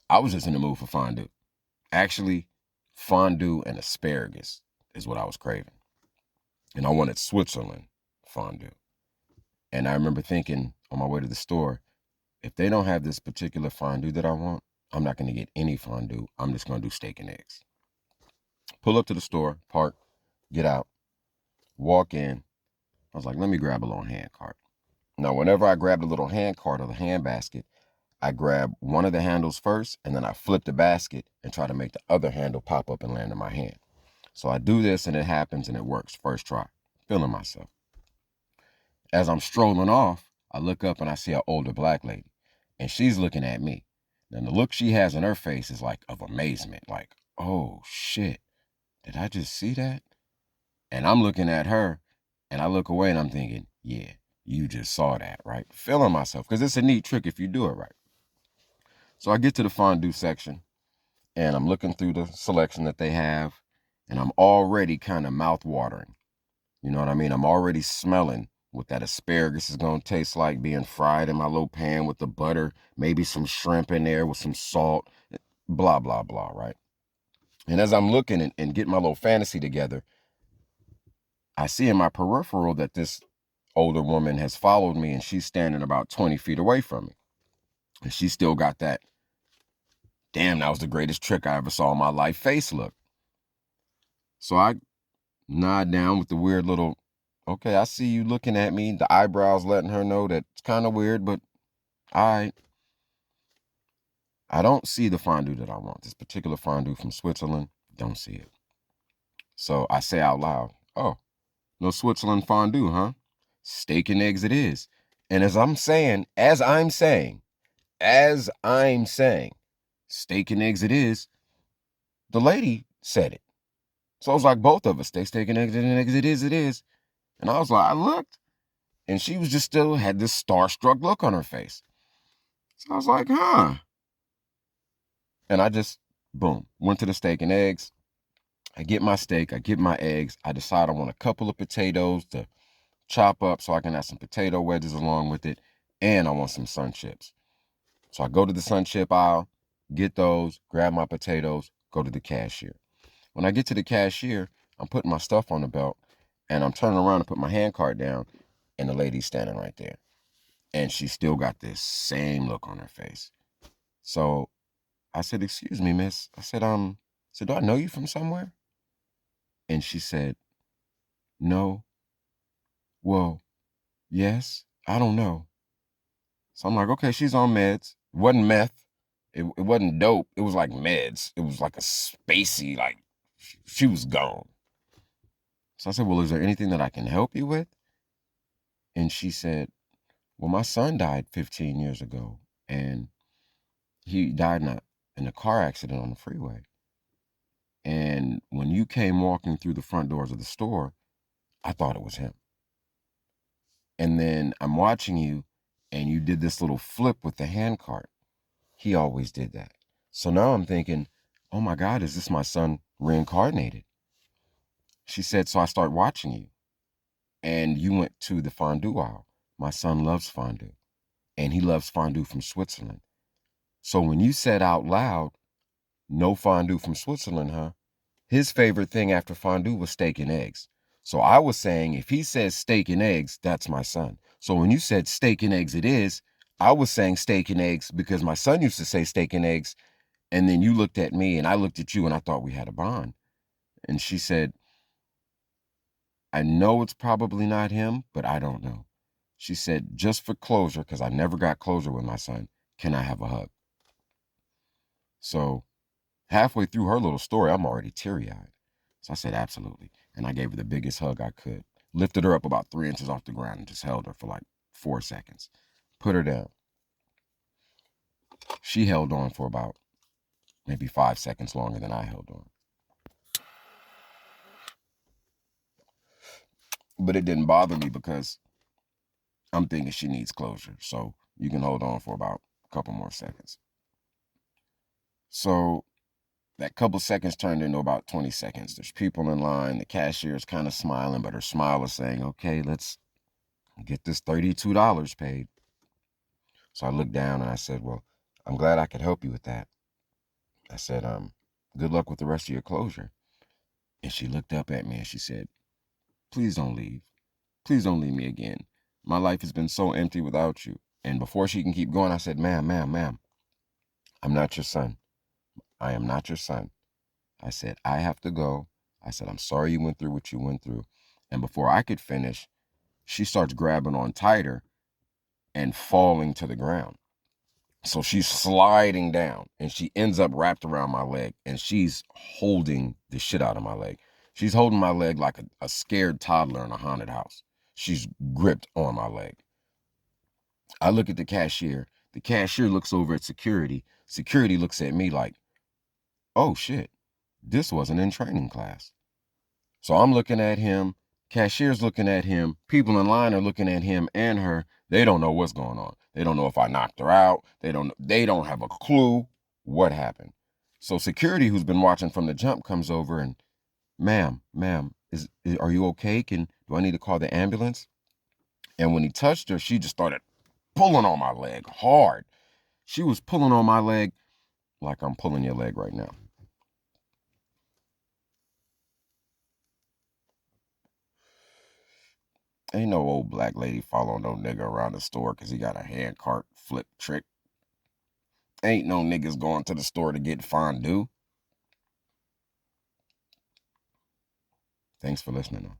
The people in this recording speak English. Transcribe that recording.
I was just in the mood for fondue. Actually, fondue and asparagus is what I was craving. And I wanted Switzerland fondue. And I remember thinking on my way to the store, if they don't have this particular fondue that I want, I'm not going to get any fondue. I'm just going to do steak and eggs. Pull up to the store, park, get out, walk in. I was like, let me grab a little hand cart. Now, whenever I grab the little hand cart or the hand basket, I grab one of the handles first, and then I flip the basket and try to make the other handle pop up and land in my hand. So I do this, and it happens, and it works. First try. Feeling myself. As I'm strolling off, I look up and I see an older black lady, and she's looking at me. And the look she has in her face is like of amazement, like, oh shit, did I just see that? And I'm looking at her, and I look away and I'm thinking, yeah, you just saw that, right? Feeling myself, because it's a neat trick if you do it right. So I get to the fondue section, and I'm looking through the selection that they have, and I'm already kind of mouth watering. You know what I mean? I'm already smelling what that asparagus is going to taste like being fried in my little pan with the butter, maybe some shrimp in there with some salt, blah, blah, blah, right? And as I'm looking and getting my little fantasy together, I see in my peripheral that this older woman has followed me, and she's standing about 20 feet away from me. And she still got that, damn, that was the greatest trick I ever saw in my life face look. So I nod down with the weird little, okay, I see you looking at me. The eyebrows letting her know that it's kind of weird, but I don't see the fondue that I want. This particular fondue from Switzerland, don't see it. So I say out loud, oh, no Switzerland fondue, huh? Steak and eggs it is. And as I'm saying, steak and eggs it is, the lady said it. So it was like both of us, steak and eggs it is. And I was like, I looked, and she was just still had this starstruck look on her face. So I was like, huh. And I just, boom, went to the steak and eggs. I get my steak, I get my eggs. I decide I want a couple of potatoes to chop up so I can have some potato wedges along with it. And I want some sun chips. So I go to the sun chip aisle, get those, grab my potatoes, go to the cashier. When I get to the cashier, I'm putting my stuff on the belt, and I'm turning around to put my hand cart down, and the lady's standing right there. And she still got this same look on her face. So I said, excuse me, miss. I said, do I know you from somewhere? And she said, no. Well, yes. I don't know. So I'm like, okay, she's on meds. It wasn't meth. It wasn't dope. It was like meds. It was like a spacey, like, she was gone. So I said, well, is there anything that I can help you with? And she said, well, my son died 15 years ago, and he died in a car accident on the freeway. And when you came walking through the front doors of the store, I thought it was him. And then I'm watching you, and you did this little flip with the hand cart. He always did that. So now I'm thinking, oh my God, is this my son reincarnated? She said, so I start watching you. And you went to the fondue aisle. My son loves fondue. And he loves fondue from Switzerland. So when you said out loud, no fondue from Switzerland, huh? His favorite thing after fondue was steak and eggs. So I was saying, if he says steak and eggs, that's my son. So when you said steak and eggs it is, I was saying steak and eggs because my son used to say steak and eggs. And then you looked at me and I looked at you and I thought we had a bond. And she said, I know it's probably not him, but I don't know. She said, just for closure, because I never got closure with my son, can I have a hug? So halfway through her little story, I'm already teary-eyed. So I said, absolutely. And I gave her the biggest hug I could. Lifted her up about 3 inches off the ground and just held her for like 4 seconds. Put her down. She held on for about maybe 5 seconds longer than I held on. But it didn't bother me because I'm thinking she needs closure. So you can hold on for about a couple more seconds. So that couple seconds turned into about 20 seconds. There's people in line. The cashier is kind of smiling, but her smile is saying, okay, let's get this $32 paid. So I looked down and I said, well, I'm glad I could help you with that. I said, good luck with the rest of your closure. And she looked up at me and she said, please don't leave. Please don't leave me again. My life has been so empty without you. And before she can keep going, I said, ma'am, I'm not your son. I am not your son. I said, I have to go. I said, I'm sorry you went through what you went through. And before I could finish, she starts grabbing on tighter and falling to the ground. So she's sliding down and she ends up wrapped around my leg and she's holding the shit out of my leg. She's holding my leg like a scared toddler in a haunted house. She's gripped on my leg. I look at the cashier. The cashier looks over at security. Security looks at me like, oh shit, this wasn't in training class. So I'm looking at him. Cashier's looking at him. People in line are looking at him and her. They don't know what's going on. They don't know if I knocked her out. They don't have a clue what happened. So security, who's been watching from the jump, comes over and, ma'am, are you okay? Do I need to call the ambulance? And when he touched her, she just started pulling on my leg hard. She was pulling on my leg like I'm pulling your leg right now. Ain't no old black lady following no nigga around the store because he got a hand cart flip trick. Ain't no niggas going to the store to get fondue. Thanks for listening, though.